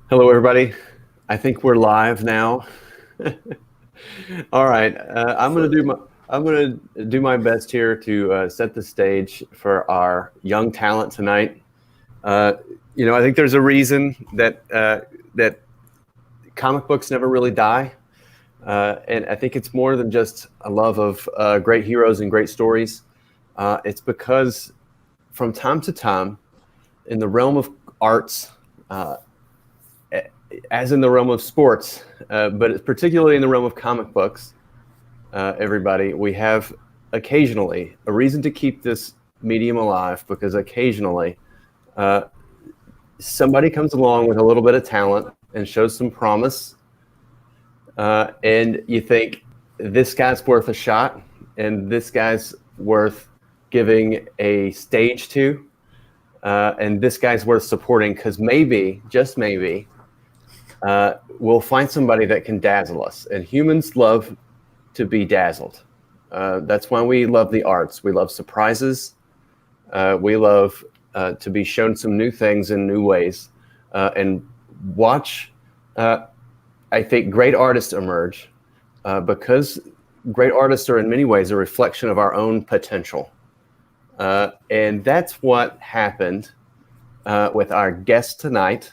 Hello, everybody. I think we're live now. All right, I'm going to do my best here to set the stage for our young talent tonight. I think there's a reason that that comic books never really die, and I think it's more than just a love of great heroes and great stories. It's because from time to time, in the realm of arts, as in the realm of sports, but particularly in the realm of comic books, everybody, we have occasionally a reason to keep this medium alive, because occasionally somebody comes along with a little bit of talent and shows some promise, and you think, this guy's worth a shot, and this guy's worth giving a stage to, and this guy's worth supporting, because maybe, just maybe, we'll find somebody that can dazzle us. And humans love to be dazzled. That's why we love the arts. We love surprises. We love to be shown some new things in new ways, and watch, I think, great artists emerge, because great artists are in many ways a reflection of our own potential. And that's what happened with our guest tonight,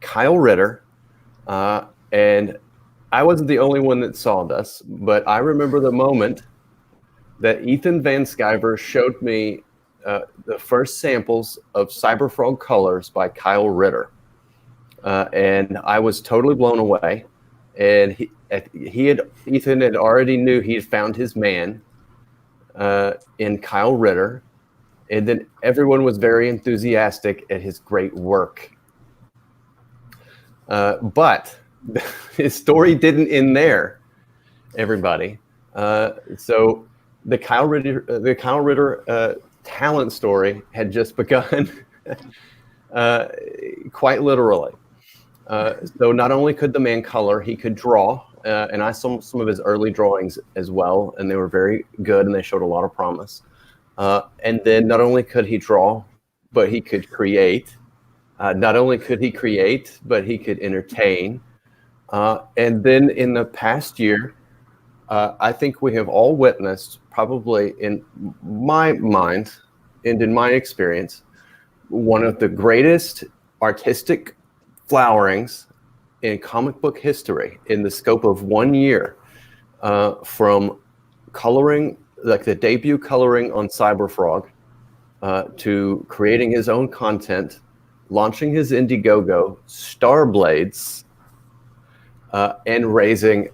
Kyle Ritter. And I wasn't the only one that saw this, but I remember the moment that Ethan Van Sciver showed me the first samples of Cyberfrog colors by Kyle Ritter. And I was totally blown away. And Ethan had already knew he had found his man in Kyle Ritter. And then everyone was very enthusiastic at his great work. But his story didn't end there, everybody. So the Kyle Ritter talent story had just begun, quite literally. So not only could the man color, he could draw, and I saw some of his early drawings as well, and they were very good, and they showed a lot of promise. And then not only could he draw, but he could create. Not only could he create, but he could entertain. And then in the past year, I think we have all witnessed, probably in my mind and in my experience, one of the greatest artistic flowerings in comic book history in the scope of 1 year, from coloring, like the debut coloring on Cyberfrog, to creating his own content, launching his Indiegogo, STARRBLADES, and raising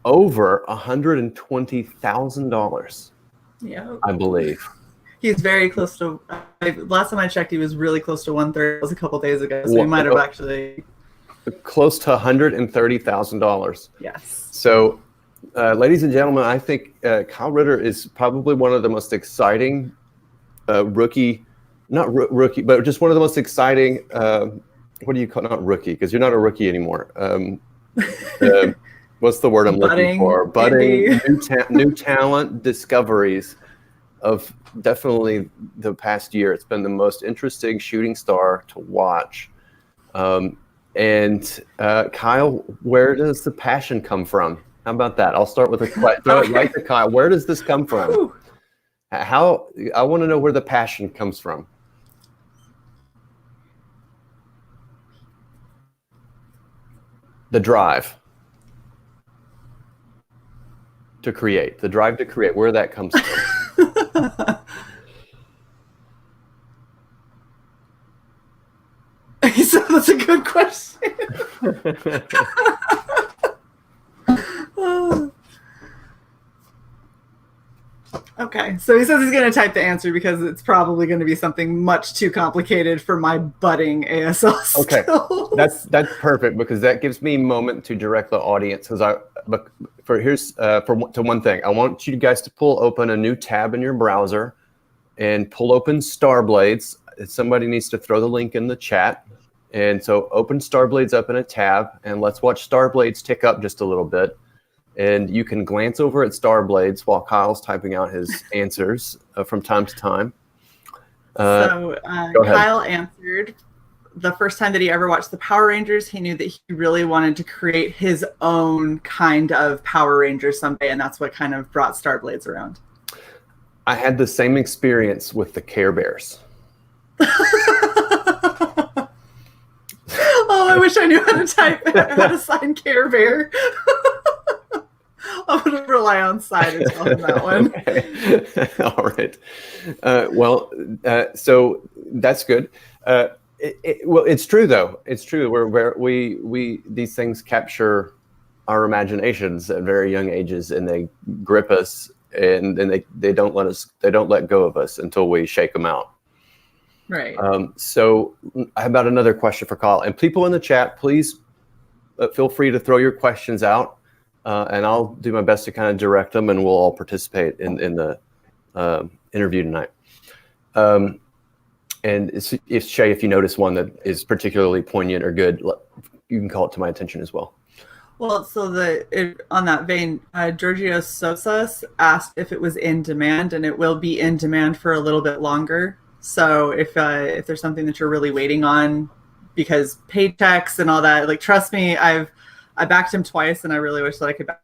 over $120,000. Yeah, I believe. He's very close to. Last time I checked, he was really close to 130. It was a couple days ago, so we might have actually close to $130,000. Yes. So, ladies and gentlemen, I think Kyle Ritter is probably one of the most exciting rookie. Not rookie, but just one of the most exciting, what do you call, not rookie, because you're not a rookie anymore. What's the word I'm looking for? Budding, new talent discoveries of definitely the past year. It's been the most interesting shooting star to watch. And Kyle, where does the passion come from? How about that? I'll start with a question. Throw it right to Kyle. Where does this come from? Whew. I want to know where the passion comes from. The drive to create, where that comes from. So that's a good question. Okay, so he says he's going to type the answer because it's probably going to be something much too complicated for my budding ASL skills. Okay, that's perfect, because that gives me a moment to direct the audience. Because to one thing, I want you guys to pull open a new tab in your browser and pull open STARRBLADES. Somebody needs to throw the link in the chat. And so open STARRBLADES up in a tab, and let's watch STARRBLADES tick up just a little bit. And you can glance over at STARRBLADES while Kyle's typing out his answers from time to time. So Go ahead. Kyle answered, the first time that he ever watched the Power Rangers, he knew that he really wanted to create his own kind of Power Rangers someday, and that's what kind of brought STARRBLADES around. I had the same experience with the Care Bears. Oh, I wish I knew how to sign Care Bear. I'm going to rely on Side on that one. Okay. All right. So that's good. Well, it's true though. It's true. We these things capture our imaginations at very young ages, and they grip us, and they don't let go of us until we shake them out. Right. So how about another question for Kyle? And people in the chat, please feel free to throw your questions out, and I'll do my best to kind of direct them, and we'll all participate in the interview tonight. And if Shay, if you notice one that is particularly poignant or good, you can call it to my attention as well. Well, so on that vein, Giorgio Sosas asked if it was in demand, and it will be in demand for a little bit longer. So if there's something that you're really waiting on, because paychecks and all that, like, trust me, I backed him twice, and I really wish that I could. I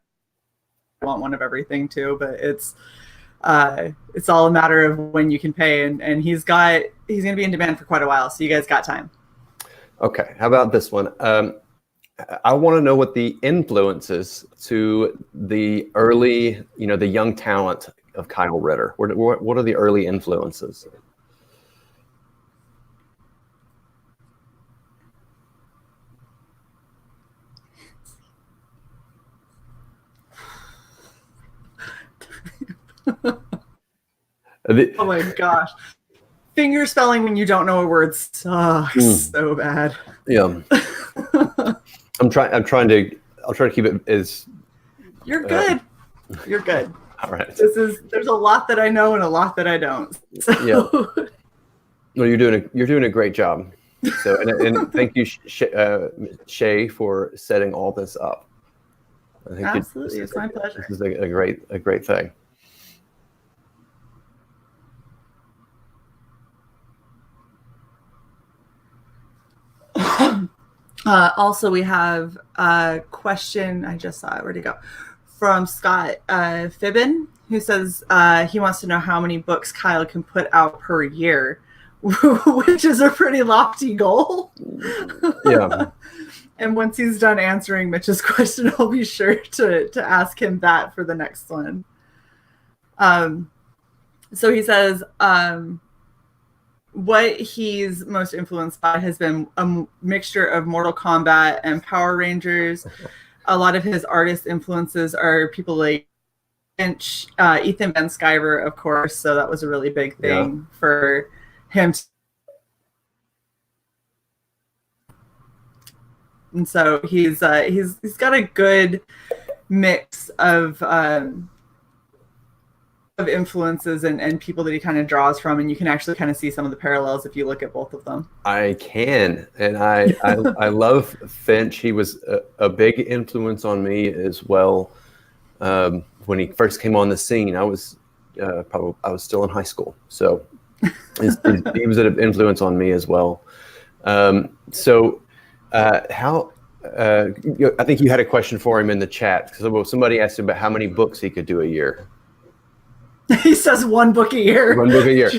want one of everything too, but it's all a matter of when you can pay, and he's going to be in demand for quite a while, so you guys got time. Okay, how about this one? I want to know what the influences to the early, the young talent of Kyle Ritter. What are the early influences? Oh my gosh. Finger spelling when you don't know a word sucks so bad. Yeah. I'll try to keep it as. You're good. You're good. All right. There's a lot that I know and a lot that I don't. So. Yeah. Well, you're doing a great job. So and thank you, Shay, for setting all this up. I think absolutely, it's my pleasure. This is a great thing. Also, we have a question. I just saw it. Where'd it go? From Scott Fibbin, who says he wants to know how many books Kyle can put out per year, which is a pretty lofty goal. Yeah. And once he's done answering Mitch's question, I'll be sure to ask him that for the next one. So he says what he's most influenced by has been a mixture of Mortal Kombat and Power Rangers. A lot of his artist influences are people like Ethan Van Sciver, of course. So that was a really big thing for him. And so he's got a good mix of influences and people that he kind of draws from, and you can actually kind of see some of the parallels if you look at both of them. I can, and I love Finch. He was a big influence on me as well. When he first came on the scene, I was still in high school, so he was an influence on me as well. I think you had a question for him in the chat, because somebody asked him about how many books he could do a year. He says one book a year. One book a year.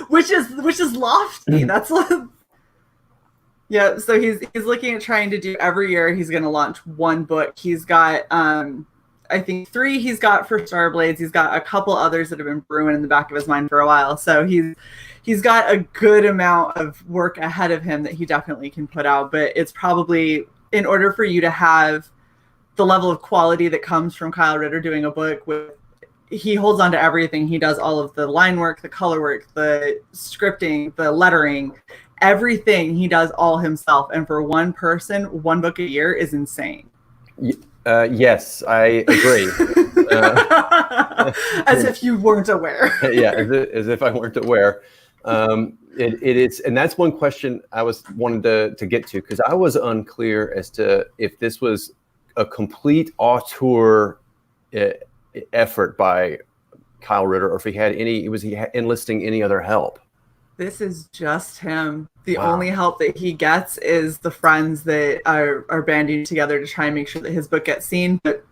Which is lofty. That's yeah. So he's looking at trying to do every year. He's going to launch one book. He's got I think 3 he's got for STARRBLADES. He's got a couple others that have been brewing in the back of his mind for a while. So he's got a good amount of work ahead of him that he definitely can put out. But it's probably, in order for you to have the level of quality that comes from Kyle Ritter doing a book with, he holds on to everything. He does all of the line work, the color work, the scripting, the lettering, everything he does all himself. And for one person, one book a year is insane. Yes, I agree. As if you weren't aware. Yeah, as if I weren't aware. It is, and that's one question I wanted to get to, because I was unclear as to if this was a complete auteur effort by Kyle Ritter, or if he had was he enlisting any other help? This is just him. The Wow. only help that he gets is the friends that are banding together to try and make sure that his book gets seen. But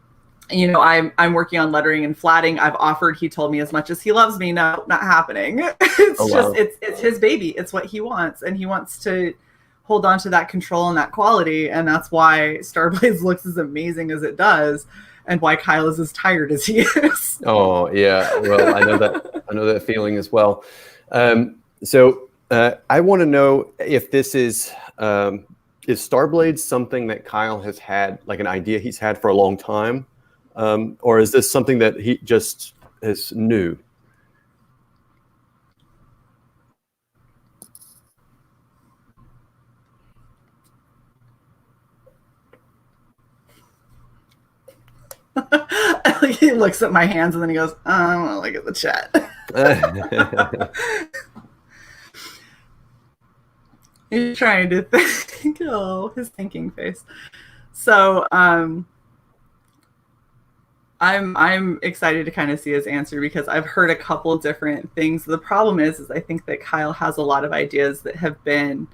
you know, I'm working on lettering and flatting. I've offered. He told me as much as he loves me. No, not happening. Oh, It's just wow. it's his baby. It's what he wants, and he wants to hold on to that control and that quality. And that's why STARRBLADES looks as amazing as it does, and why Kyle is as tired as he is. Oh, yeah. Well, I know that. I know that feeling as well. So I want to know if this is STARRBLADES something that Kyle has had, like an idea he's had for a long time, or is this something that he just is new? He looks at my hands and then he goes, "I want to look at the chat." He's trying to think. Oh, his thinking face. So I'm excited to kind of see his answer because I've heard a couple different things. The problem is I think that Kyle has a lot of ideas that have been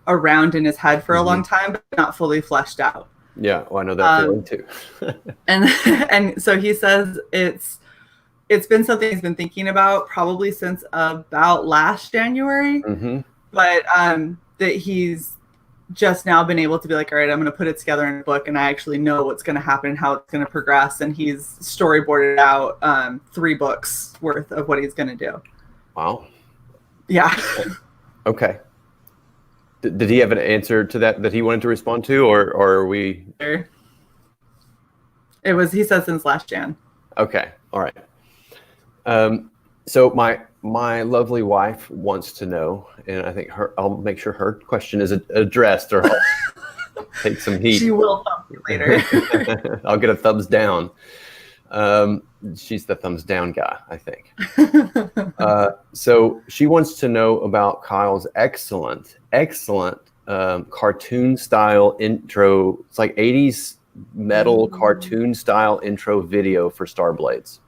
around in his head for a long time, but not fully fleshed out. Yeah, well, I know that feeling too. and so he says it's been something he's been thinking about probably since about last January, but that he's just now been able to be like, all right, I'm going to put it together in a book, and I actually know what's going to happen, how it's going to progress, and he's storyboarded out 3 books worth of what he's going to do. Wow. Yeah. Okay. Did he have an answer to that he wanted to respond to, or are we? It was, he said, since last Jan. Okay. All right. So my lovely wife wants to know, and I think I'll make sure her question is addressed, or I'll take some heat. She will thumb you later. I'll get a thumbs down. She's the thumbs down guy, I think. So she wants to know about Kyle's excellent cartoon style intro. It's like 80s metal cartoon style intro video for STARRBLADES.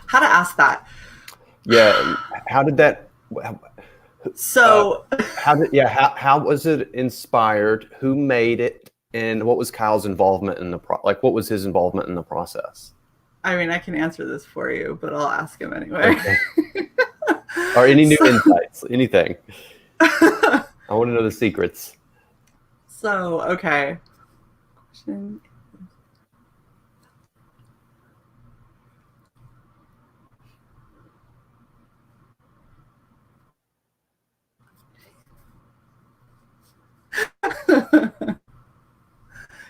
How to ask that? Yeah, how did that? So how was it inspired? Who made it? And what was Kyle's involvement in what was his involvement in the process? I mean, I can answer this for you, but I'll ask him anyway. Okay. Or any new insights, anything. I want to know the secrets. So, okay.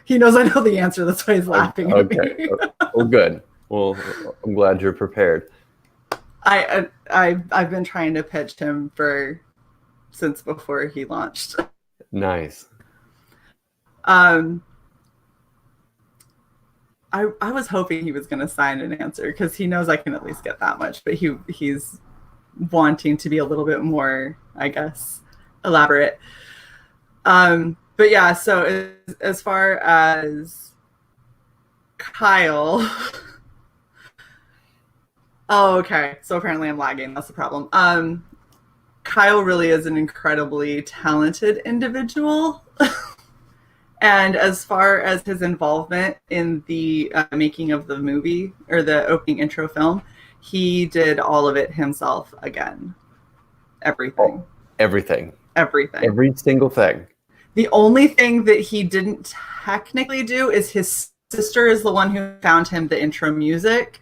He knows I know the answer. That's why he's laughing at me. Well, good. Well, I'm glad you're prepared. I've been trying to pitch him since before he launched. Nice. I was hoping he was going to sign an answer because he knows I can at least get that much, but he's wanting to be a little bit more, I guess, elaborate. But yeah, so as far as Kyle, oh, okay. So apparently I'm lagging. That's the problem. Kyle really is an incredibly talented individual. And as far as his involvement in the making of the movie or the opening intro film, he did all of it himself again. Everything. Everything. Everything. Every single thing. The only thing that he didn't technically do is his sister is the one who found him the intro music,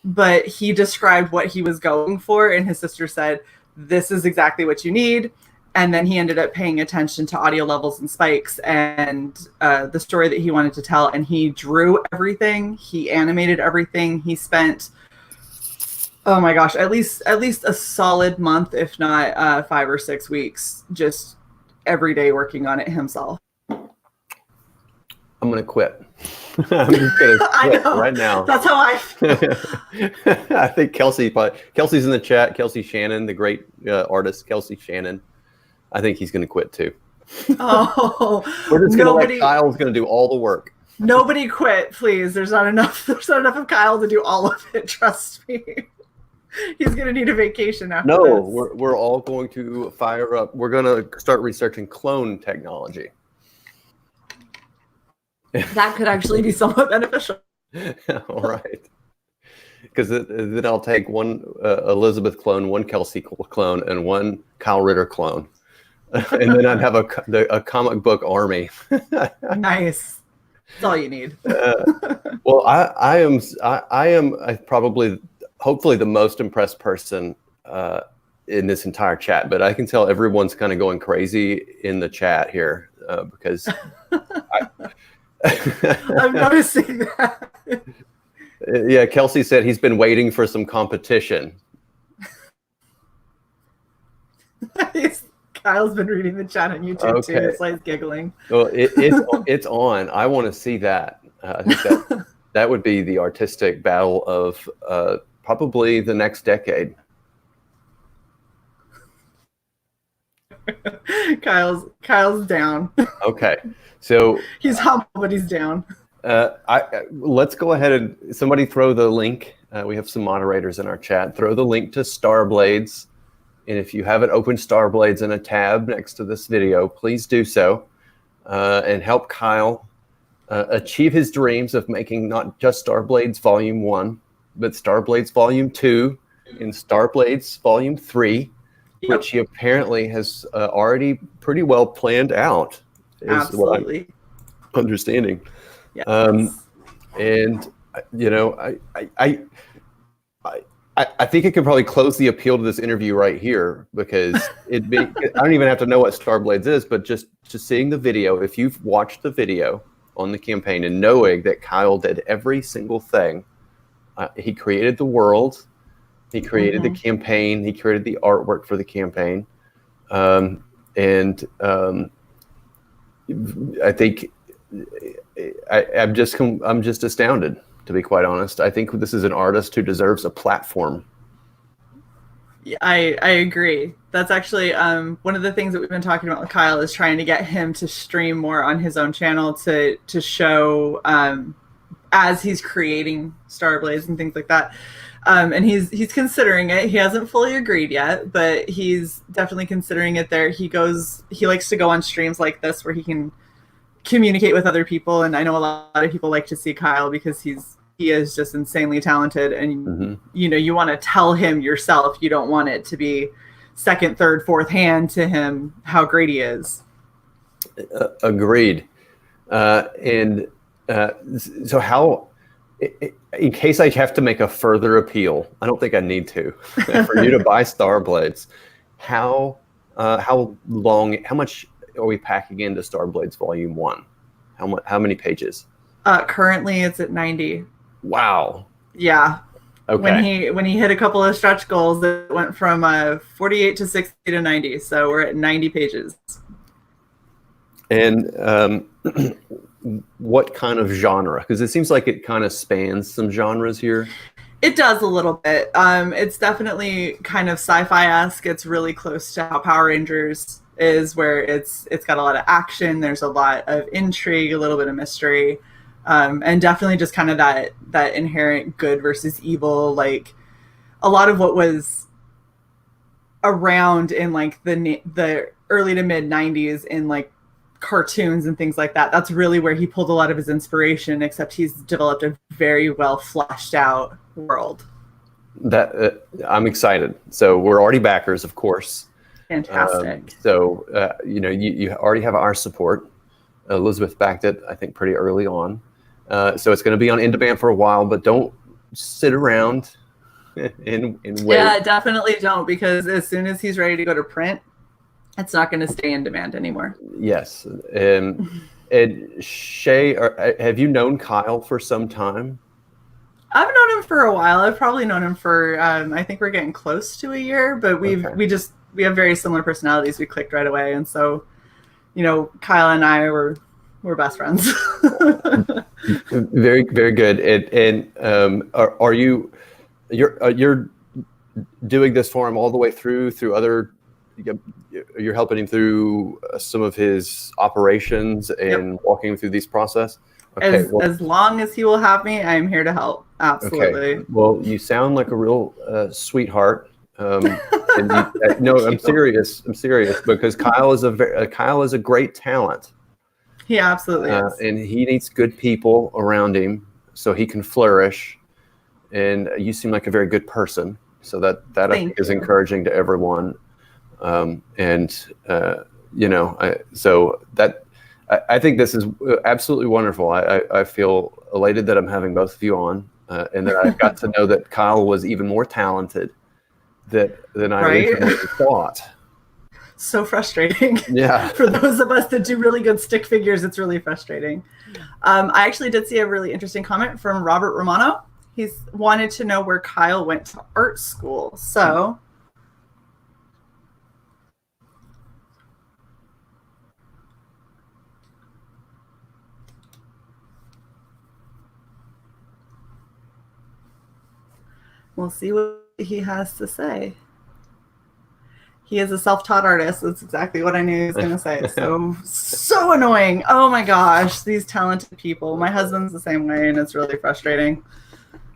but he described what he was going for, and his sister said, "This is exactly what you need." And then he ended up paying attention to audio levels and spikes and the story that he wanted to tell. And he drew everything. He animated everything. He spent, oh my gosh, at least a solid month, if not 5 or 6 weeks, just every day working on it himself. I'm gonna quit. I'm just gonna quit right now. That's how I feel. I think Kelsey's in the chat. Kelsey Shannon, the great artist, Kelsey Shannon. I think he's gonna quit too. Oh, we're just gonna let Kyle's gonna do all the work. Nobody quit, please. There's not enough of Kyle to do all of it. Trust me. He's gonna need a vacation after No, this. we're all going to fire up. We're gonna start researching clone technology. That could actually be somewhat beneficial. All right. Because then I'll take one Elizabeth clone, one Kelsey clone, and one Kyle Ritter clone, and then I'd have a comic book army. Nice. That's all you need. Well, I am probably, hopefully, the most impressed person in this entire chat. But I can tell everyone's kind of going crazy in the chat here because I'm noticing that. Yeah, Kelsey said he's been waiting for some competition. Kyle's been reading the chat on YouTube too. It's like giggling. Well, it's on. I want to see that. I think that would be the artistic battle of probably the next decade. Kyle's down. Okay, so he's humble, but he's down. Let's go ahead and somebody throw the link. We have some moderators in our chat. Throw the link to STARRBLADES. And if you haven't opened STARRBLADES in a tab next to this video, please do so and help Kyle achieve his dreams of making not just STARRBLADES Volume 1, but STARRBLADES Volume 2 and STARRBLADES Volume 3, which he apparently has already pretty well planned out. Absolutely. What I'm understanding. Yes. And you know, I think it could probably close the appeal to this interview right here because I don't even have to know what STARRBLADES is, but just seeing the video, if you've watched the video on the campaign and knowing that Kyle did every single thing, he created the world, he created the campaign, he created the artwork for the campaign, and I think. I'm just astounded, to be quite honest. I think this is an artist who deserves a platform. Yeah, I agree. That's actually one of the things that we've been talking about with Kyle is trying to get him to stream more on his own channel to show as he's creating STARRBLADES and things like that. And he's considering it. He hasn't fully agreed yet, but he's definitely considering it there. He likes to go on streams like this where he can communicate with other people, and I know a lot of people like to see Kyle because he is just insanely talented, and you know, you want to tell him yourself. You don't want it to be second, third, fourth hand to him how great he is. Agreed. So how, in case I have to make a further appeal, I don't think I need to, for you to buy STARRBLADES, how much are we packing into STARRBLADES Volume 1? How many pages? Currently it's at 90. Wow. Yeah. Okay. When he hit a couple of stretch goals, it went from 48 to 60 to 90. So we're at 90 pages. And what kind of genre? Because it seems like it kind of spans some genres here. It does a little bit. It's definitely kind of sci-fi-esque. It's really close to how Power Rangers is, where it's got a lot of action. There's a lot of intrigue, a little bit of mystery, and definitely just kind of that inherent good versus evil. Like a lot of what was around in like the early to mid 90s in like cartoons and things like that. That's really where he pulled a lot of his inspiration, except he's developed a very well fleshed out world. That I'm excited. So we're already backers, of course. Fantastic. So you know, you already have our support. Elizabeth backed it, I think, pretty early on. So it's going to be on demand for a while, but don't sit around and wait. Yeah, definitely don't, because as soon as he's ready to go to print, it's not going to stay in demand anymore. Yes. And Shay, have you known Kyle for some time? I've known him for a while. I've probably known him for, I think we're getting close to a year, but we have very similar personalities. We clicked right away. And so, you know, Kyle and I we're best friends. Very, very good. And are you're doing this for him all the way through other, you're helping him through some of his operations and walking him through this process? Okay. As long as he will have me, I am here to help. Absolutely. Okay. Well, you sound like a real sweetheart. And no, I'm serious. I'm serious because Kyle is a great talent. He absolutely is. And he needs good people around him so he can flourish. And you seem like a very good person. So that I think is encouraging to everyone. I think this is absolutely wonderful. I feel elated that I'm having both of you on, and that I got to know that Kyle was even more talented than I originally thought. So frustrating. Yeah. For those of us that do really good stick figures, it's really frustrating. I actually did see a really interesting comment from Robert Romano. He's wanted to know where Kyle went to art school. So we'll see what he has to say. He is a self-taught artist. That's exactly what I knew he was going to say. So annoying. Oh my gosh, these talented people. My husband's the same way, and it's really frustrating.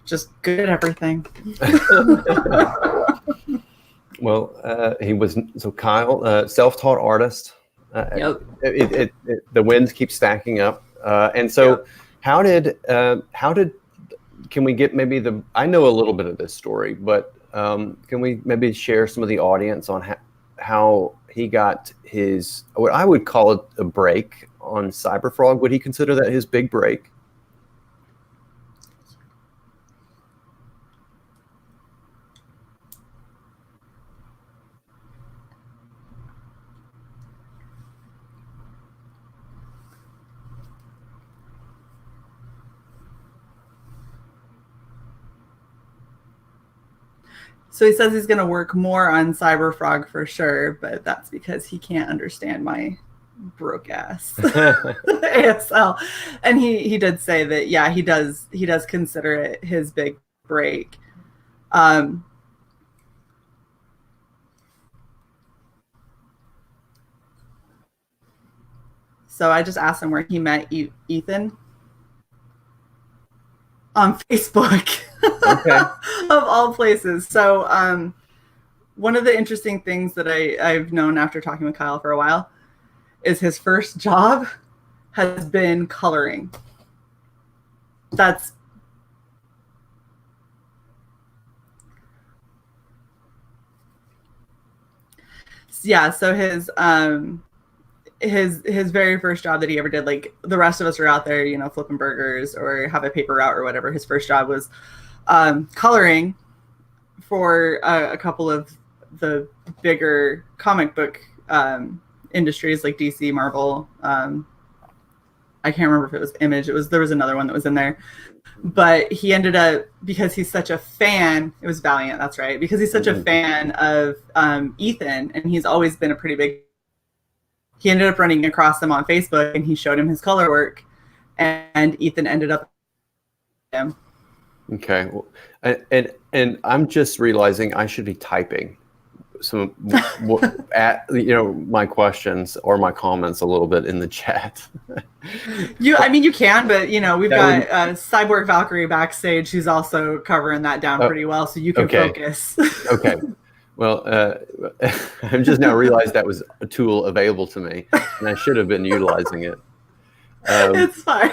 Just good at everything. Well, Kyle, self-taught artist. Yep. The wins keep stacking up, and so how did can we get maybe I know a little bit of this story, but can we maybe share some of the audience on how he got his, what I would call it, a break on Cyberfrog? Would he consider that his big break? So he says he's going to work more on Cyberfrog for sure, but that's because he can't understand my broke ass ASL. And he did say that, yeah, he does consider it his big break. So I just asked him where he met Ethan. On Facebook. Okay. Of all places. So one of the interesting things that I've known after talking with Kyle for a while is his first job has been coloring. So his very first job that he ever did, like the rest of us are out there, flipping burgers or have a paper route or whatever. His first job was coloring for a couple of the bigger comic book industries like DC, Marvel. I can't remember if it was Image. There was another one that was in there. But he ended up, because he's such a fan, it was Valiant, that's right, because he's such a fan of Ethan, and he's always been a pretty big, he ended up running across him on Facebook, and he showed him his color work, and Ethan ended up him. Okay, well, and I'm just realizing I should be typing some my questions or my comments a little bit in the chat. You can, but we've got Cyborg Valkyrie backstage who's also covering that down pretty well, so you can focus. Okay. Well, I've just now realized that was a tool available to me, and I should have been utilizing it. It's fine.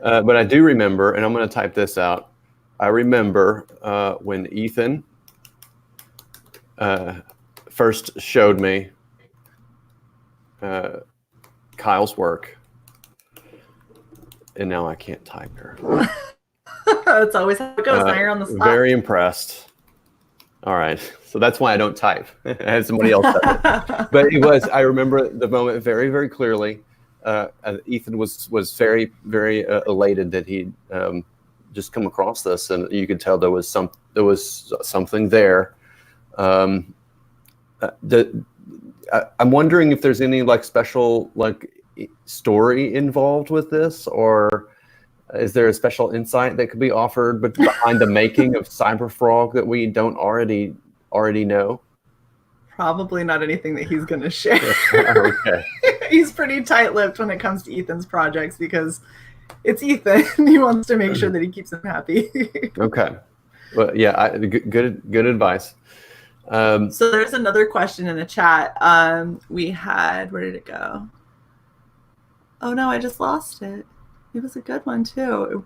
But I do remember, and I'm going to type this out. I remember when Ethan first showed me Kyle's work, and now I can't type here. That's always how it goes. Now you're on the spot. Very impressed. All right, so that's why I don't type. I had somebody else type it. But I remember the moment very, very clearly. Ethan was very, very elated that he'd just come across this, and you could tell there was something there. I'm wondering if there's any special story involved with this, or is there a special insight that could be offered behind the making of Cyberfrog that we don't already know? Probably not anything that he's going to share. Okay. he's pretty tight-lipped when it comes to Ethan's projects because it's Ethan. He wants to make sure that he keeps him happy. Okay. Well, yeah, good advice. So there's another question in the chat. We had, where did it go? Oh no, I just lost it. It was a good one too.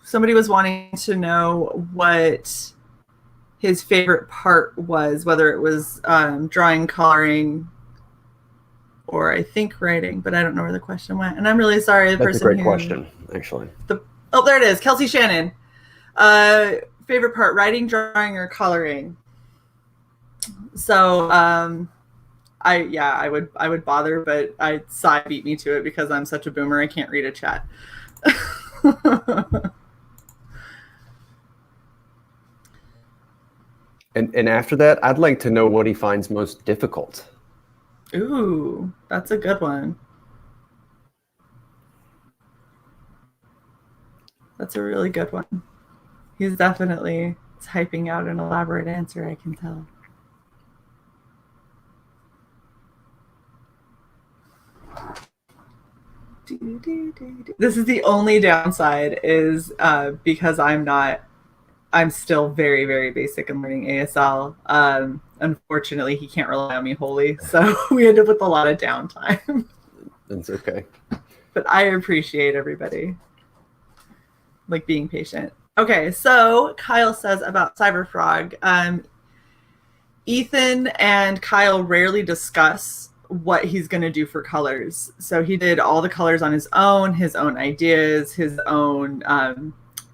Somebody was wanting to know what his favorite part was, whether it was drawing, coloring, or I think writing, but I don't know where the question went. And I'm really sorry. The That's person a great question, actually. Oh, there it is. Kelsey Shannon. Favorite part, writing, drawing, or coloring? So I would bother, but Sai beat me to it because I'm such a boomer. I can't read a chat. And after that, I'd like to know what he finds most difficult. Ooh, that's a good one. That's a really good one. He's definitely typing out an elaborate answer, I can tell. This is the only downside is because I'm still very, very basic in learning ASL. Unfortunately, he can't rely on me wholly, so we end up with a lot of downtime. That's okay. But I appreciate everybody like being patient. Okay, so Kyle says about Cyberfrog, Ethan and Kyle rarely discuss what he's going to do for colors. So he did all the colors on his own ideas, his own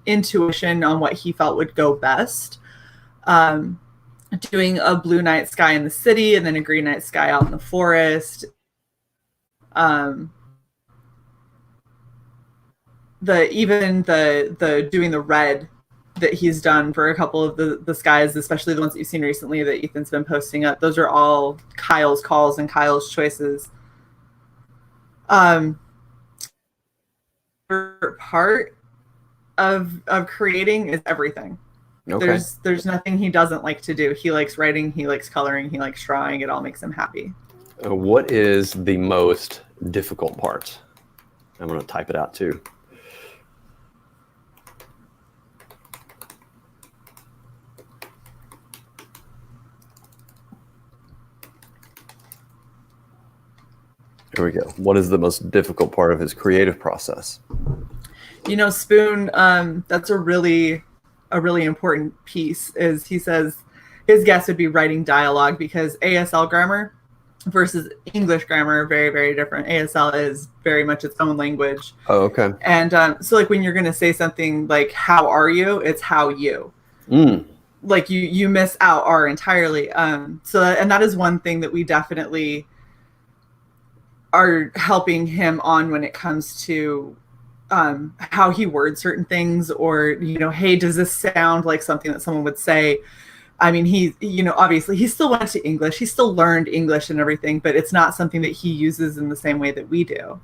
intuition on what he felt would go best. Doing a blue night sky in the city and then a green night sky out in the forest. The doing the red that he's done for a couple of the skies, especially the ones that you've seen recently that Ethan's been posting up. Those are all Kyle's calls and Kyle's choices. Part of creating is everything. Okay. There's nothing he doesn't like to do. He likes writing, he likes coloring, he likes drawing. It all makes him happy. What is the most difficult part? I'm going to type it out too. Here we go. What is the most difficult part of his creative process? You know, Spoon, that's a really important piece. Is he says his guess would be writing dialogue, because ASL grammar versus English grammar are very, very different. ASL is very much its own language. Oh, okay. And so like when you're going to say something like, how are you? It's how you. Like you miss out R entirely. So and that is one thing that we definitely are helping him on when it comes to how he words certain things, or, you know, hey, does this sound like something that someone would say? I mean, he, you know, obviously he still went to English, he still learned English and everything, but it's not something that he uses in the same way that we do.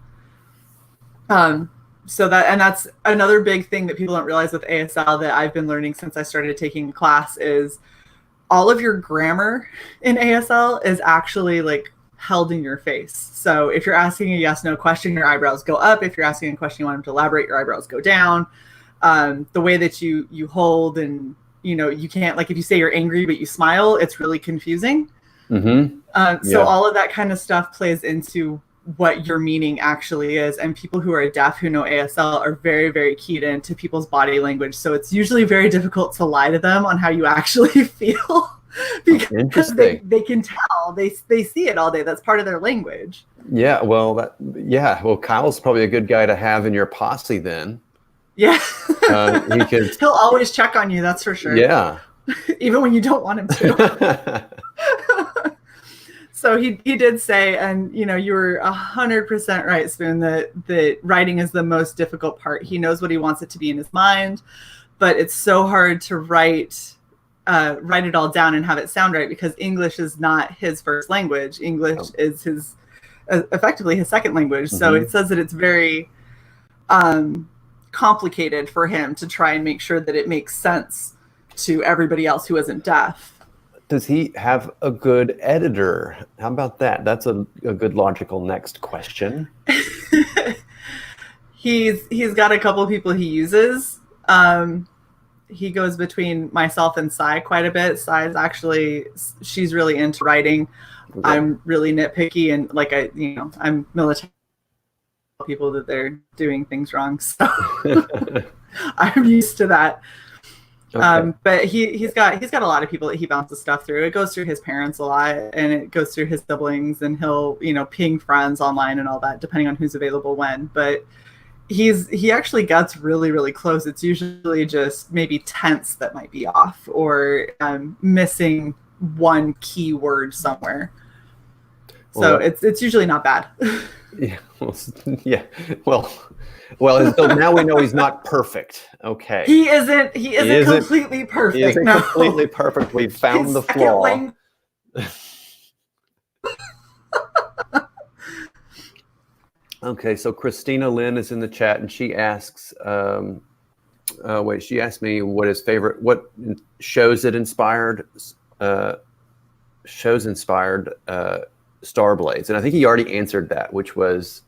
So that's another big thing that people don't realize with ASL that I've been learning since I started taking class is all of your grammar in ASL is actually like held in your face. So if you're asking a yes/no question, your eyebrows go up. If you're asking a question you want him to elaborate, your eyebrows go down. The way that you hold, and you know, you can't, like if you say you're angry but you smile, it's really confusing. So all of that kind of stuff plays into what your meaning actually is. And people who are deaf who know ASL are very, very keyed into people's body language. So it's usually very difficult to lie to them on how you actually feel. Because they can tell, they see it all day. That's part of their language. Yeah, well, Kyle's probably a good guy to have in your posse then. Yeah, he'll always check on you. That's for sure. Yeah, even when you don't want him to. So he did say, and you know, you were 100% right, Spoon, that writing is the most difficult part. He knows what he wants it to be in his mind, but it's so hard to write it all down and have it sound right, because English is not his first language. English is his effectively his second language. So it says that it's very complicated for him to try and make sure that it makes sense to everybody else who isn't deaf. Does he have a good editor? How about that? That's a good logical next question. He's got a couple of people he uses. He goes between myself and Sai quite a bit. Sai's actually, she's really into writing. Okay. I'm really nitpicky, and like I'm military people that they're doing things wrong, so I'm used to that. Okay. But he's got a lot of people that he bounces stuff through. It goes through his parents a lot, and it goes through his siblings, and he'll ping friends online and all that, depending on who's available when. But he actually gets really, really close. It's usually just maybe tense that might be off, or missing one key word somewhere. So it's usually not bad. Yeah. Well, so now we know he's not perfect. Okay. He isn't completely perfect. He isn't completely perfect. We found the flaw. Okay, so Christina Lynn is in the chat, and she asks, she asked me what shows inspired STARRBLADES, and I think he already answered that, which was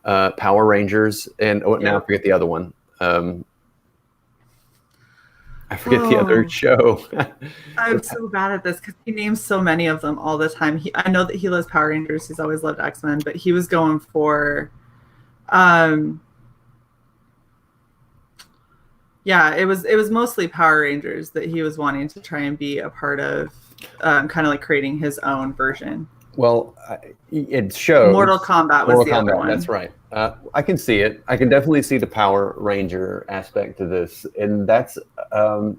Power Rangers, and now I forget the other one. I forget the other show. I'm so bad at this because he names so many of them all the time. I know that he loves Power Rangers. He's always loved X-Men, but he was going for, it was mostly Power Rangers that he was wanting to try and be a part of, kind of like creating his own version. Well, it shows. Mortal Kombat was the other one. That's right. I can see it. I can definitely see the Power Ranger aspect to this, and that's a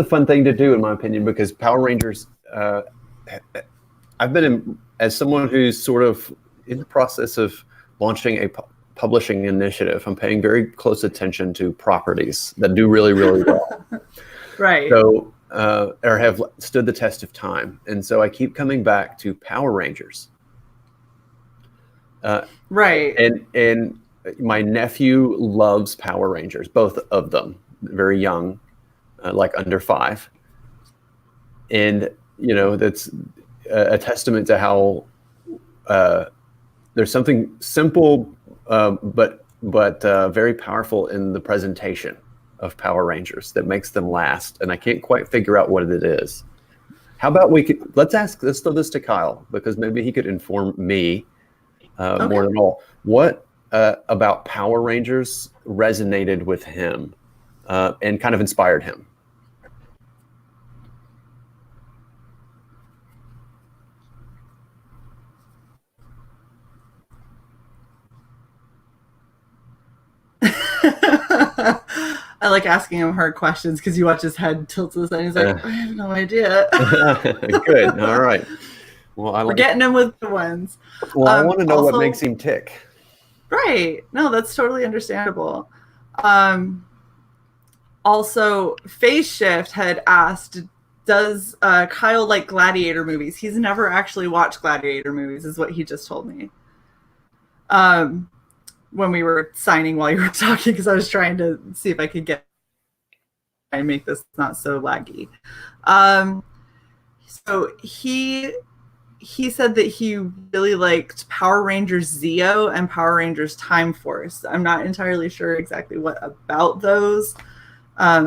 fun thing to do, in my opinion, because Power Rangers. I've been as someone who's sort of in the process of launching a publishing initiative. I'm paying very close attention to properties that do really, really well. Right. So. Or have stood the test of time, and so I keep coming back to Power Rangers. Right. And my nephew loves Power Rangers, both of them, very young, like under 5, and that's a testament to how there's something simple but very powerful in the presentation of Power Rangers that makes them last, and I can't quite figure out what it is. How about let's throw this to Kyle, because maybe he could inform me more than all. What about Power Rangers resonated with him and kind of inspired him? I like asking him hard questions because you watch his head tilt to the side. He's like, I have no idea. Good. All right. Well, we're getting him with the ones. Well, I want to know what makes him tick. Right. No, that's totally understandable. Also, Phase Shift had asked, does Kyle like Gladiator movies? He's never actually watched Gladiator movies, is what he just told me. When we were signing while you were talking, because I was trying to see if I could and make this not so laggy. So he said that he really liked Power Rangers Zeo and Power Rangers Time Force. I'm not entirely sure exactly what about those. I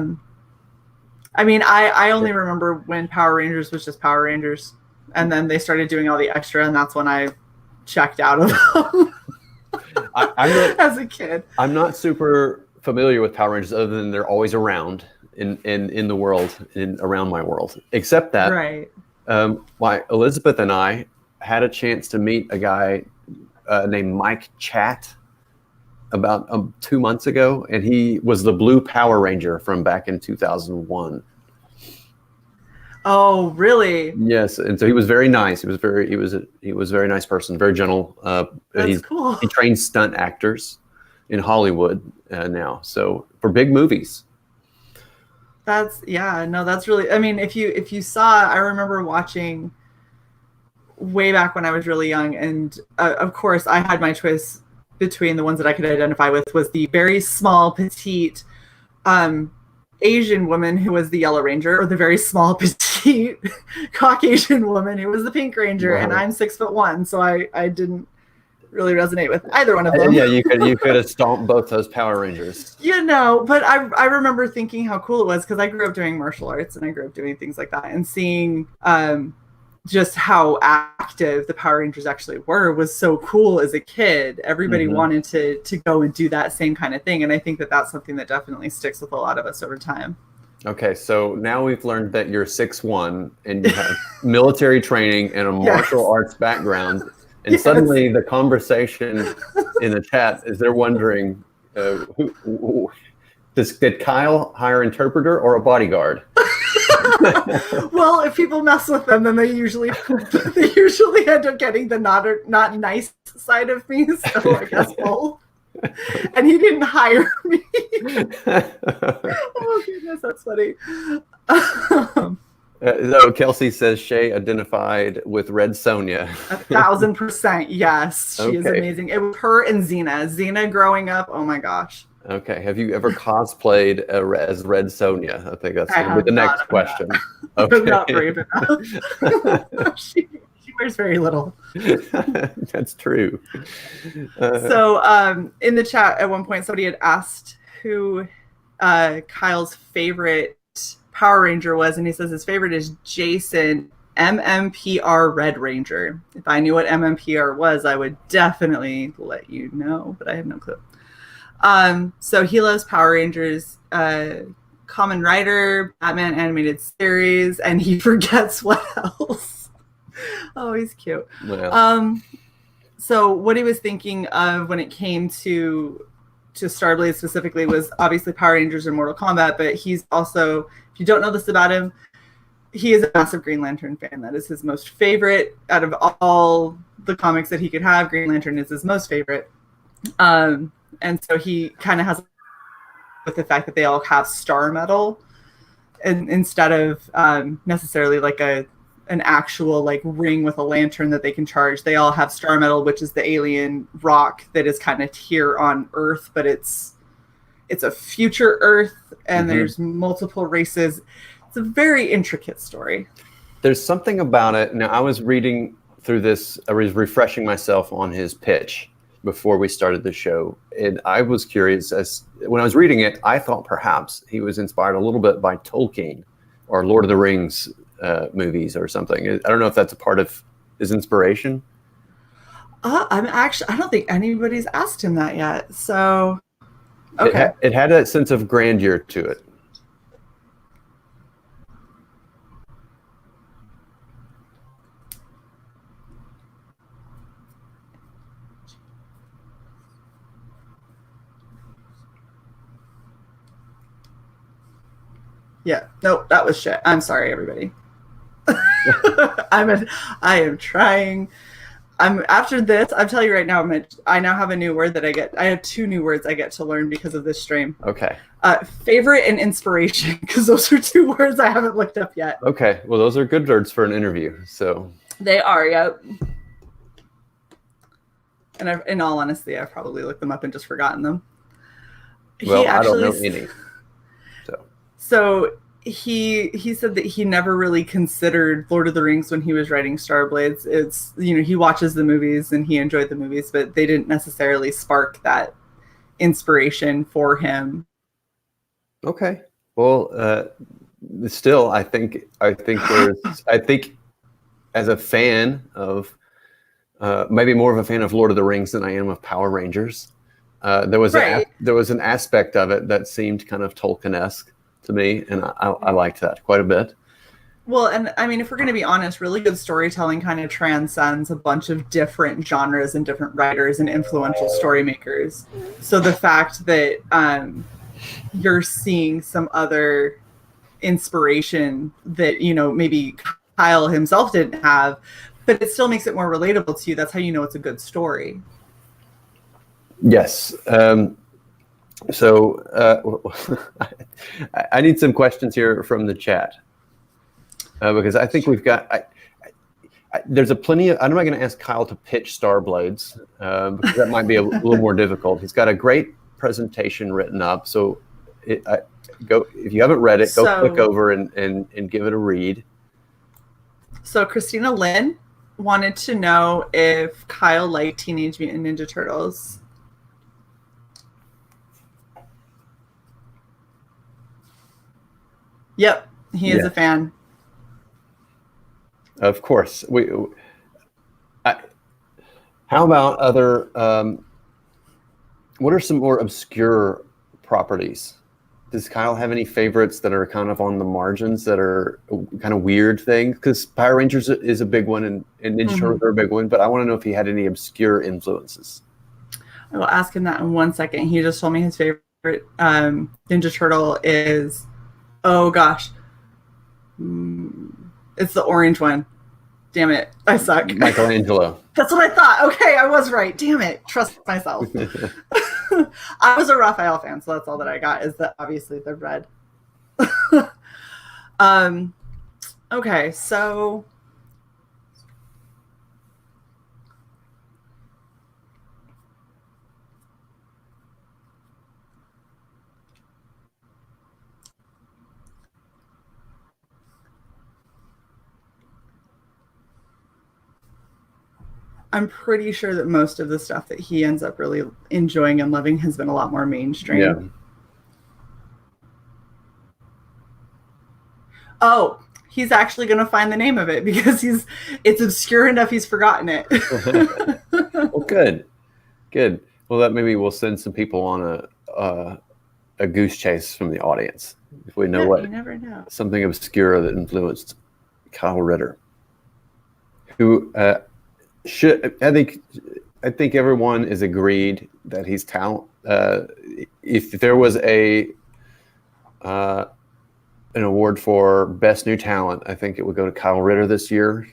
mean, I only remember when Power Rangers was just Power Rangers, and then they started doing all the extra, and that's when I checked out of them. As a kid, I'm not super familiar with Power Rangers, other than they're always around in the world, around my world. Except that, right? Elizabeth and I had a chance to meet a guy named Mike Chat about 2 months ago, and he was the Blue Power Ranger from back in 2001. Oh, really? Yes, and so he was very nice. He was a very nice person, very gentle. That's cool. He trains stunt actors in Hollywood now, so for big movies. That's really. I mean, if you saw, I remember watching way back when I was really young, and of course, I had my choice between the ones that I could identify with was the very small, petite Asian woman who was the Yellow Ranger, or the very small, petite petite Caucasian woman who was the Pink Ranger, Wow. and I'm 6'1", so I didn't really resonate with either one of them. Yeah, you could have stomped both those Power Rangers. But I remember thinking how cool it was because I grew up doing martial arts and I grew up doing things like that, and seeing just how active the Power Rangers actually were was so cool as a kid. Everybody wanted to go and do that same kind of thing, and I think that that's something that definitely sticks with a lot of us over time. Okay, so now we've learned that you're 6'1" and you have military training and a martial arts background. And suddenly the conversation in the chat is they're wondering, did Kyle hire an interpreter or a bodyguard? Well, if people mess with them, then they usually end up getting the not nice side of me. So I guess both. And he didn't hire me. Oh goodness, that's funny. So Kelsey says Shay identified with Red Sonja. 1,000%, yes. She is amazing. It was her and Xena. Xena growing up, oh my gosh. Okay. Have you ever cosplayed as Red Sonja? I think that's going to be the next question. Okay. I'm not brave enough. She wears very little. That's true. So in the chat at one point, somebody had asked who Kyle's favorite Power Ranger was, and he says his favorite is Jason, MMPR Red Ranger. If I knew what MMPR was, I would definitely let you know, but I have no clue. So he loves Power Rangers, Kamen Rider, Batman animated series, and he forgets what else. Oh, he's cute. Well. So what he was thinking of when it came to STARRBLADES specifically was obviously Power Rangers and Mortal Kombat, but he's also, if you don't know this about him, he is a massive Green Lantern fan. That is his most favorite out of all the comics that he could have. Green Lantern is his most favorite. And so he kind of has with the fact that they all have star metal, and instead of necessarily like an actual like ring with a lantern that they can charge, they all have star metal, which is the alien rock that is kind of here on Earth, but it's a future Earth, and there's multiple races. It's a very intricate story. There's something about it. Now, I was reading through this, I was refreshing myself on his pitch before we started the show, and I was curious, as when I was reading it, I thought perhaps he was inspired a little bit by Tolkien or Lord of the Rings movies or something. I don't know if that's a part of his inspiration. I don't think anybody's asked him that yet. So, okay. It had that sense of grandeur to it. Yeah. Nope, that was shit. I'm sorry, everybody. I am trying. After this, I'm telling you right now, I now have a new word that I have 2 new words I get to learn because of this stream. Okay. Favorite and inspiration, because those are 2 words I haven't looked up yet. Okay. Well, those are good words for an interview. So they are, yep. And in all honesty, I've probably looked them up and just forgotten them. Well, I don't know any. So he said that he never really considered Lord of the Rings when he was writing STARRBLADES. It's, he watches the movies and he enjoyed the movies, but they didn't necessarily spark that inspiration for him. Okay. Well, still, I think as a fan of, maybe more of a fan of Lord of the Rings than I am of Power Rangers, there was an aspect of it that seemed kind of Tolkien-esque to me, and I liked that quite a bit. Well, and I mean, if we're going to be honest, really good storytelling kind of transcends a bunch of different genres and different writers and influential story makers. So the fact that you're seeing some other inspiration that, maybe Kyle himself didn't have, but it still makes it more relatable to you. That's how you know it's a good story. Yes. So I need some questions here from the chat because I think we've got. There's plenty of. I'm not going to ask Kyle to pitch STARRBLADES because that might be a little more difficult. He's got a great presentation written up, so if you haven't read it, go click over and give it a read. So Christina Lynn wanted to know if Kyle liked Teenage Mutant Ninja Turtles. Yep, he is a fan. Of course. How about other? What are some more obscure properties? Does Kyle have any favorites that are kind of on the margins that are kind of weird things? Because Power Rangers is a big one, and Ninja Turtles are a big one. But I want to know if he had any obscure influences. I will ask him that in 1 second. He just told me his favorite Ninja Turtle is, oh gosh, it's the orange one. Damn it, I suck. Michelangelo. That's what I thought. Okay, I was right. Damn it, trust myself. I was a Raphael fan, so that's all that I got. Is that obviously the red. Okay, so. I'm pretty sure that most of the stuff that he ends up really enjoying and loving has been a lot more mainstream. Yeah. Oh, he's actually going to find the name of it because it's obscure enough he's forgotten it. Well, good. Well, that maybe we'll send some people on a goose chase from the audience if we know what. You never know. Something obscure that influenced Kyle Ritter, who I think everyone is agreed that he's talent. If there was an award for best new talent, I think it would go to Kyle Ritter this year.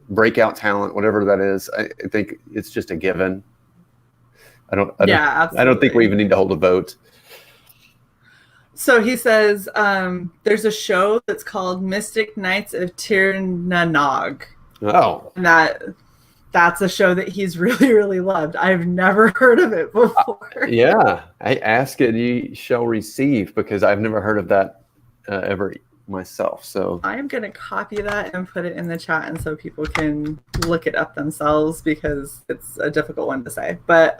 Breakout talent, whatever that is, I think it's just a given. I don't think we even need to hold a vote. So he says there's a show that's called Mystic Knights of Tir-na-nog. Oh, and that's a show that he's really, really loved. I've never heard of it before. Yeah, I ask it, you shall receive, because I've never heard of that ever myself. So I am going to copy that and put it in the chat, and so people can look it up themselves because it's a difficult one to say. But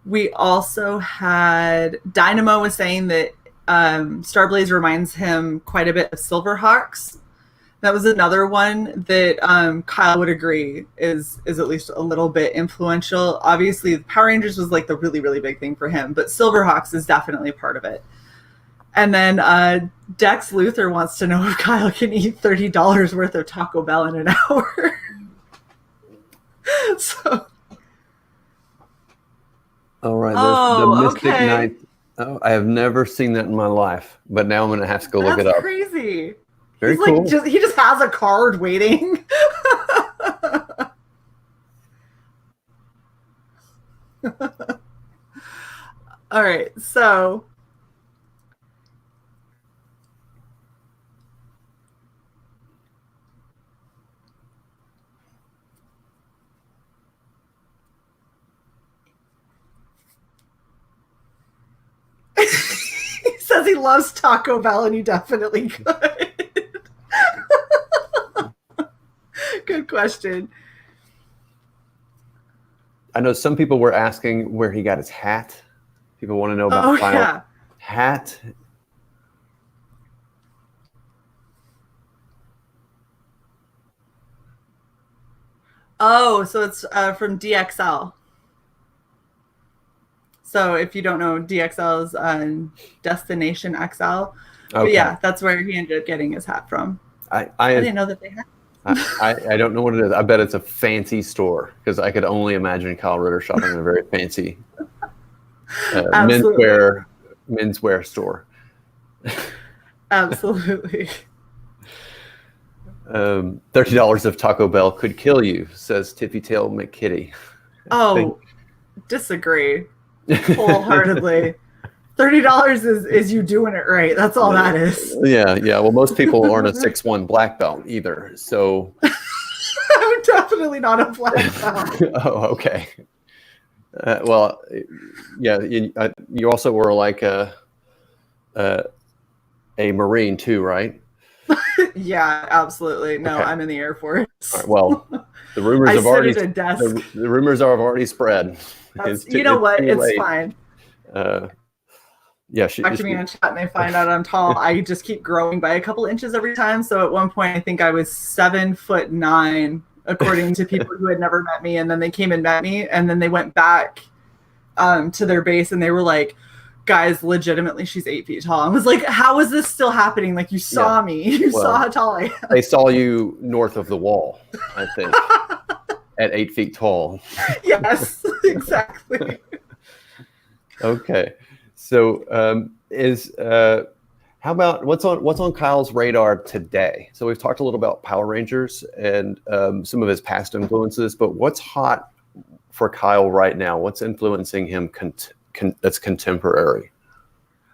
we also had Dynamo was saying that STARRBLADES reminds him quite a bit of Silverhawks. That was another one that Kyle would agree is at least a little bit influential. Obviously, Power Rangers was like the really, really big thing for him, but Silverhawks is definitely part of it. And then Dex Luther wants to know if Kyle can eat $30 worth of Taco Bell in an hour. So. All right, the Mystic Knight. Oh, I have never seen that in my life, but now I'm going to have to go look it up. That's crazy. Very cool. He just has a card waiting. All right, so he says he loves Taco Bell, and he definitely could. Good question. I know some people were asking where he got his hat. People want to know about Kyle hat. Oh, so it's from DXL. So if you don't know, DXL is Destination XL. Okay. But yeah, that's where he ended up getting his hat from. I didn't know that they had. I don't know what it is. I bet it's a fancy store, because I could only imagine Kyle Ritter shopping in a very fancy menswear store. Absolutely. $30 of Taco Bell could kill you, says Tippy Tail McKitty. Oh, disagree wholeheartedly. $30 is you doing it right. That's all that is. Yeah. Well, most people aren't a 6'1" black belt either. So I'm definitely not a black belt. Oh, okay. Well, yeah. You also were like a Marine too, right? Yeah, absolutely. No, Okay. I'm in the Air Force. All right. Well, the rumors I have sit already at a desk. the rumors have already spread. You know what? Too It's late. fine. Yeah, Talk to me on chat and they find out I'm tall. I just keep growing by a couple inches every time. So at one point, I think I was 7'9", according to people who had never met me. And then they came and met me, and then they went back to their base and they were like, guys, legitimately, she's 8 feet tall. I was like, how is this still happening? Like, you saw me. You saw how tall I am. They saw you north of the wall, I think, at 8 feet tall. Yes, exactly. Okay. So how about what's on Kyle's radar today? So we've talked a little about Power Rangers and some of his past influences, but what's hot for Kyle right now? What's influencing him that's contemporary?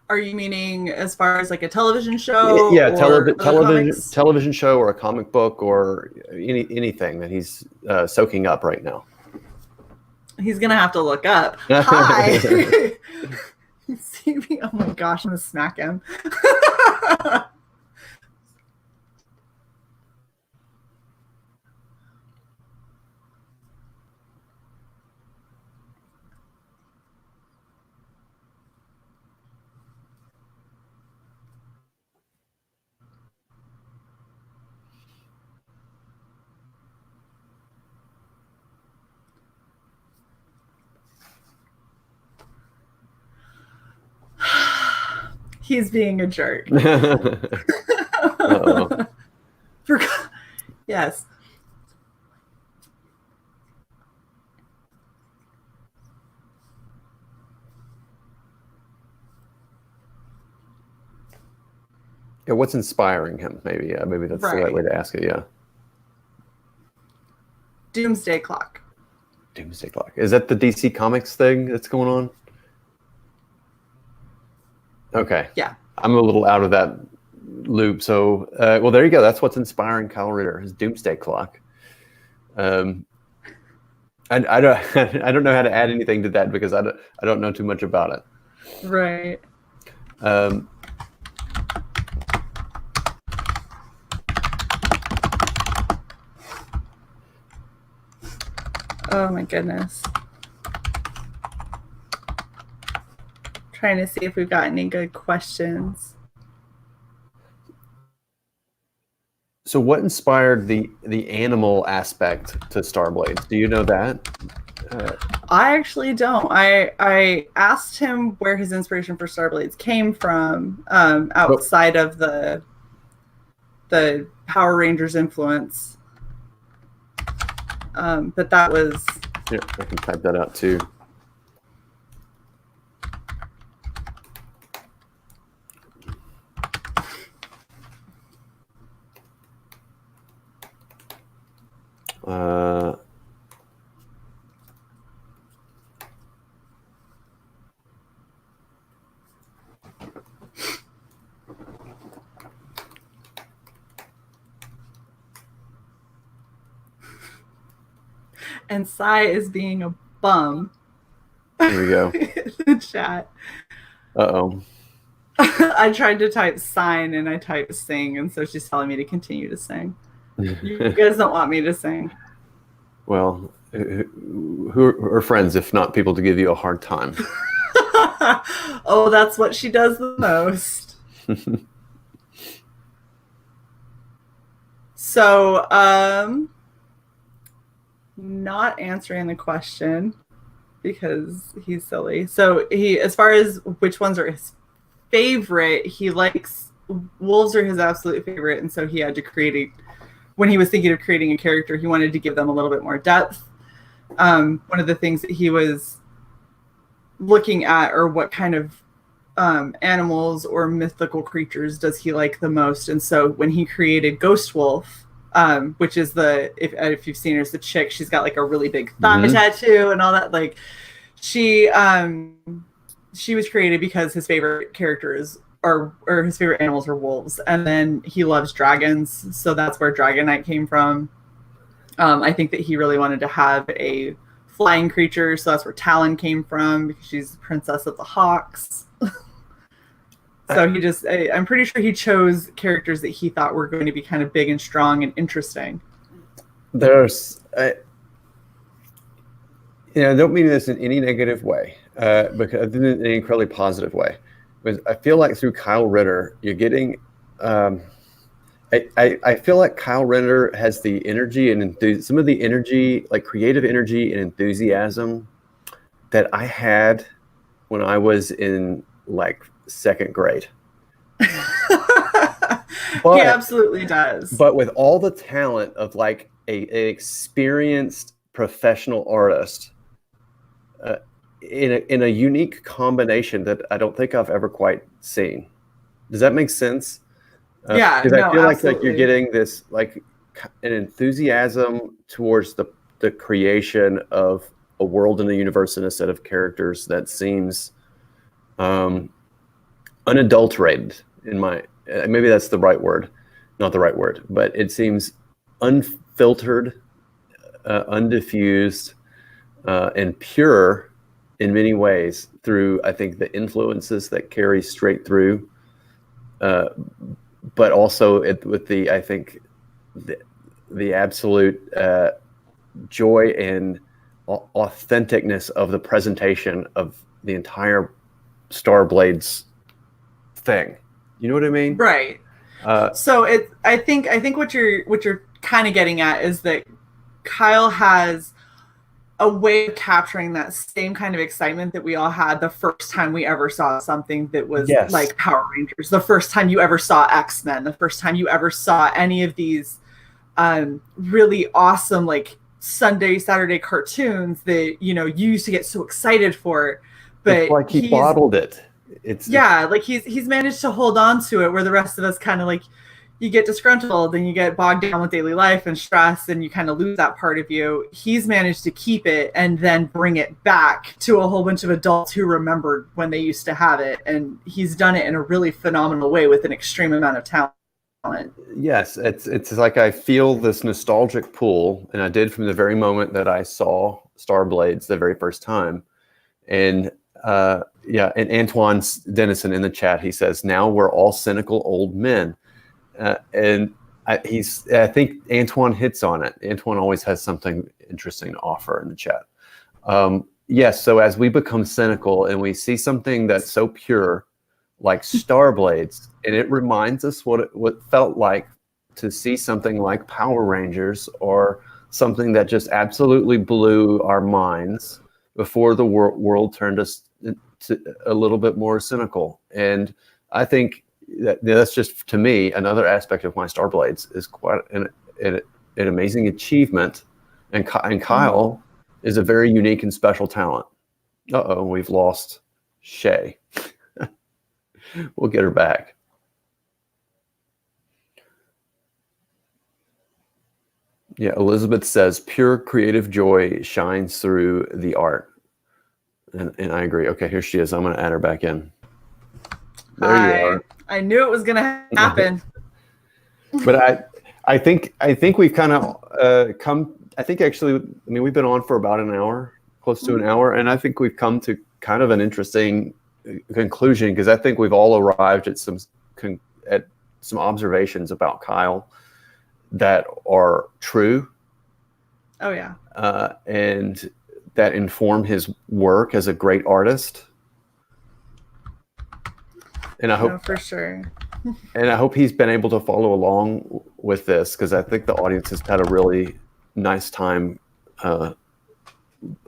Are you meaning as far as like a television show? Yeah, or television show or a comic book or anything that he's soaking up right now. He's gonna have to look up. Hi. You see me? Oh my gosh, I'm gonna smack him. He's being a jerk. Yes. Yeah, what's inspiring him? Maybe that's the right way to ask it. Yeah. Doomsday Clock. Doomsday Clock. Is that the DC Comics thing that's going on? Okay. Yeah. I'm a little out of that loop. So, well, there you go. That's what's inspiring Kyle Ritter, his Doomsday Clock. I don't I don't know how to add anything to that because I don't know too much about it. Right. Oh my goodness. Trying to see if we've got any good questions. So what inspired the animal aspect to STARRBLADES? Do you know that? I actually don't. I asked him where his inspiration for STARRBLADES came from, outside of the Power Rangers influence. But that was... Yeah, I can type that out too. And Sai is being a bum. Here we go. The chat. Uh-oh. I tried to type sign and I typed sing, and so she's telling me to continue to sing. You guys don't want me to sing. Well, who are friends if not people to give you a hard time? Oh, that's what she does the most. So, not answering the question because he's silly. So as far as which ones are his favorite, he likes wolves are his absolute favorite, and so he had to when he was thinking of creating a character, he wanted to give them a little bit more depth. One of the things that he was looking at are what kind of animals or mythical creatures does he like the most, and so when he created Ghost Wolf, which is if you've seen her, it's the chick, she's got like a really big thigh tattoo and all that, like she was created because his favorite characters or his favorite animals are wolves, and then he loves dragons, so that's where Dragonite came from. I think that he really wanted to have a flying creature, so that's where Talon came from because she's the princess of the Hawks. So I'm pretty sure he chose characters that he thought were going to be kind of big and strong and interesting. I don't mean this in any negative way, because in an incredibly positive way. Because I feel like through Kyle Ritter, you're getting. I feel like Kyle Ritter has the energy and some of the energy, like creative energy and enthusiasm, that I had when I was in like second grade. He absolutely does. But with all the talent of like an experienced professional artist, in a unique combination that I don't think I've ever quite seen. Does that make sense? Yeah, because I feel absolutely. like you're getting this like an enthusiasm towards the creation of a world and a universe and a set of characters that seems unadulterated in my maybe that's the right word, not the right word, but it seems unfiltered, undiffused, and pure in many ways through, I think, the influences that carry straight through, but also with the, I think, the absolute joy and authenticness of the presentation of the entire STARRBLADES thing. You know what I mean? Right. So I think what you're kind of getting at is that Kyle has a way of capturing that same kind of excitement that we all had the first time we ever saw something that was like Power Rangers, the first time you ever saw X-Men, the first time you ever saw any of these really awesome like Sunday, Saturday cartoons that, you used to get so excited for. But it's like he bottled it. Like he's managed to hold on to it, where the rest of us kind of like, you get disgruntled and you get bogged down with daily life and stress and you kind of lose that part of you. He's managed to keep it and then bring it back to a whole bunch of adults who remembered when they used to have it. And he's done it in a really phenomenal way with an extreme amount of talent. Yes, it's like I feel this nostalgic pull, and I did from the very moment that I saw STARRBLADES the very first time. And and Antoine Dennison in the chat, he says, now we're all cynical old men. And I think Antoine hits on it. Antoine always has something interesting to offer in the chat. Yes, so as we become cynical and we see something that's so pure, like STARRBLADES, and it reminds us what it felt like to see something like Power Rangers, or something that just absolutely blew our minds before the world turned us to a little bit more cynical. And I think that's just, to me, another aspect of my STARRBLADES is quite an amazing achievement. And Kyle is a very unique and special talent. We've lost Shay. We'll get her back. Yeah, Elizabeth says, pure creative joy shines through the art. And I agree. Okay, here she is. I'm going to add her back in. There you are. I knew it was going to happen. But I think we've kind of come. I think actually, I mean, we've been on for about an hour, close to an hour, and I think we've come to kind of an interesting conclusion, because I think we've all arrived at some observations about Kyle that are true. Oh yeah. And that inform his work as a great artist. And I hope for sure. And I hope he's been able to follow along with this, because I think the audience has had a really nice time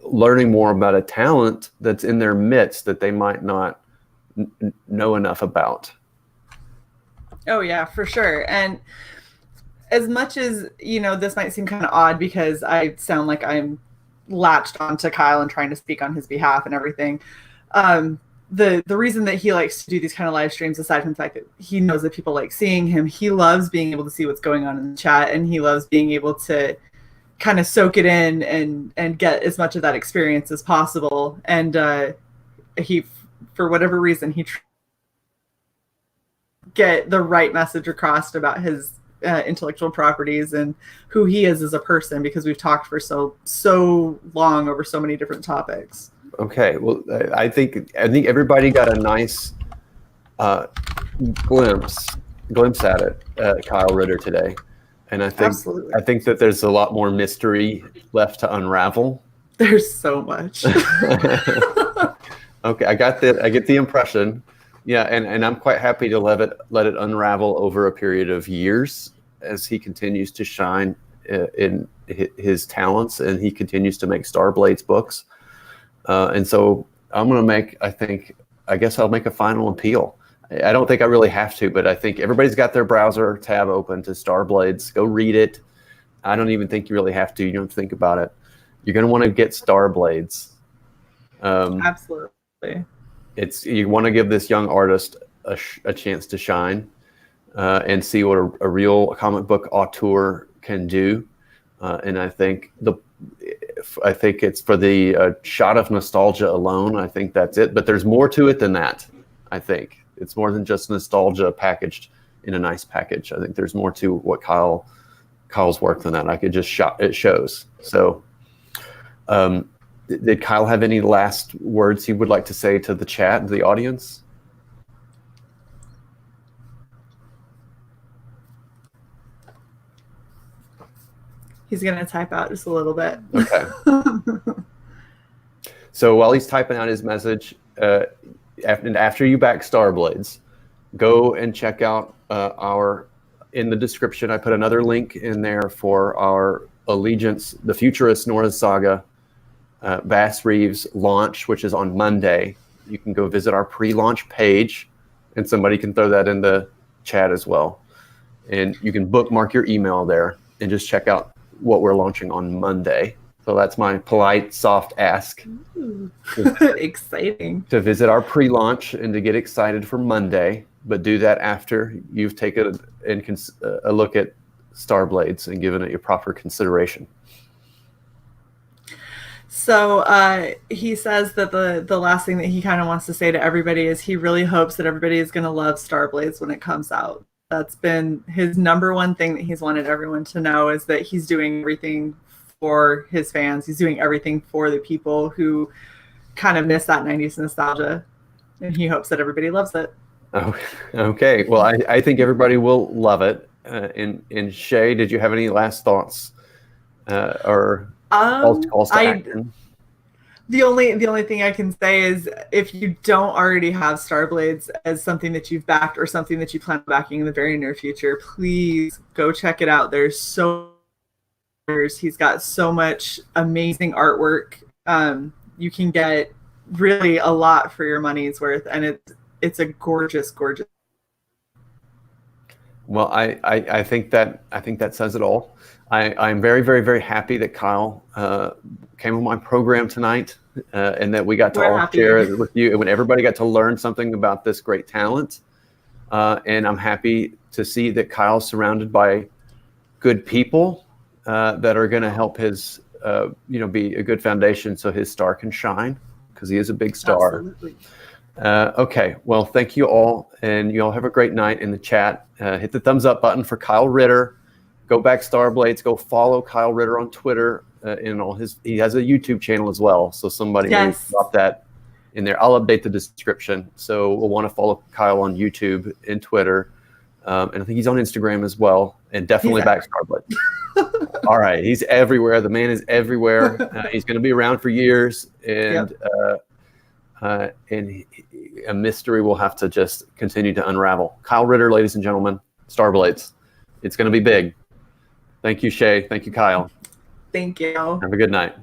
learning more about a talent that's in their midst that they might not know enough about. Oh yeah, for sure. And as much as, this might seem kind of odd because I sound like I'm latched onto Kyle and trying to speak on his behalf and everything. The reason that he likes to do these kind of live streams, aside from the fact that he knows that people like seeing him, he loves being able to see what's going on in the chat, and he loves being able to kind of soak it in and get as much of that experience as possible. And he, for whatever reason, get the right message across about his intellectual properties and who he is as a person, because we've talked for so long over so many different topics. Okay, well, I think everybody got a nice glimpse at it, Kyle Ritter today, and Absolutely. I think that there's a lot more mystery left to unravel. There's so much. Okay, I get the impression. Yeah, and I'm quite happy to let it unravel over a period of years as he continues to shine in his talents, and he continues to make STARRBLADES books. And so I'm going to I guess I'll make a final appeal. I don't think I really have to, but I think everybody's got their browser tab open to STARRBLADES. Go read it. I don't even think you really have to. You don't think about it. You're going to want to get STARRBLADES. Absolutely. You want to give this young artist a chance to shine and see what a real comic book auteur can do. And I think it's for the shot of nostalgia alone. I think that's it. But there's more to it than that. I think it's more than just nostalgia packaged in a nice package. I think there's more to what Kyle's work than that. It shows. So, did Kyle have any last words he would like to say to the chat, the audience? He's going to type out just a little bit. Okay. So while he's typing out his message, after you back STARRBLADES, go and check out in the description, I put another link in there for our Allegiance, the Futurist North Saga Bass Reeves launch, which is on Monday. You can go visit our pre-launch page, and somebody can throw that in the chat as well. And you can bookmark your email there and just check out what we're launching on Monday. So that's my polite, soft ask. Exciting. To visit our pre-launch and to get excited for Monday, but do that after you've taken a look at STARRBLADES and given it your proper consideration. So he says that the last thing that he kind of wants to say to everybody is he really hopes that everybody is going to love STARRBLADES when it comes out. That's been his number one thing that he's wanted everyone to know, is that he's doing everything for his fans. He's doing everything for the people who kind of miss that 90s nostalgia, and he hopes that everybody loves it. Oh, okay. Well, I think everybody will love it. And Shay, did you have any last thoughts or calls to action? The only thing I can say is, if you don't already have STARRBLADES as something that you've backed or something that you plan on backing in the very near future, please go check it out. He's got so much amazing artwork. You can get really a lot for your money's worth, and it's a gorgeous. Well, I think that says it all. I'm very, very, very happy that Kyle came on my program tonight, and that we got to all share it with you, and when everybody got to learn something about this great talent. And I'm happy to see that Kyle's surrounded by good people that are going to help his, be a good foundation so his star can shine, because he is a big star. Absolutely. Okay, well, thank you all, and you all have a great night in the chat. Hit the thumbs up button for Kyle Ritter. Go back STARRBLADES. Go follow Kyle Ritter on Twitter and he has a YouTube channel as well. So somebody may drop that in there. I'll update the description. So we'll want to follow Kyle on YouTube and Twitter. And I think he's on Instagram as well. And definitely back STARRBLADES. All right, he's everywhere. The man is everywhere. He's going to be around for years, and a mystery will have to just continue to unravel. Kyle Ritter, ladies and gentlemen, STARRBLADES. It's going to be big. Thank you, Shay. Thank you, Kyle. Thank you. Have a good night.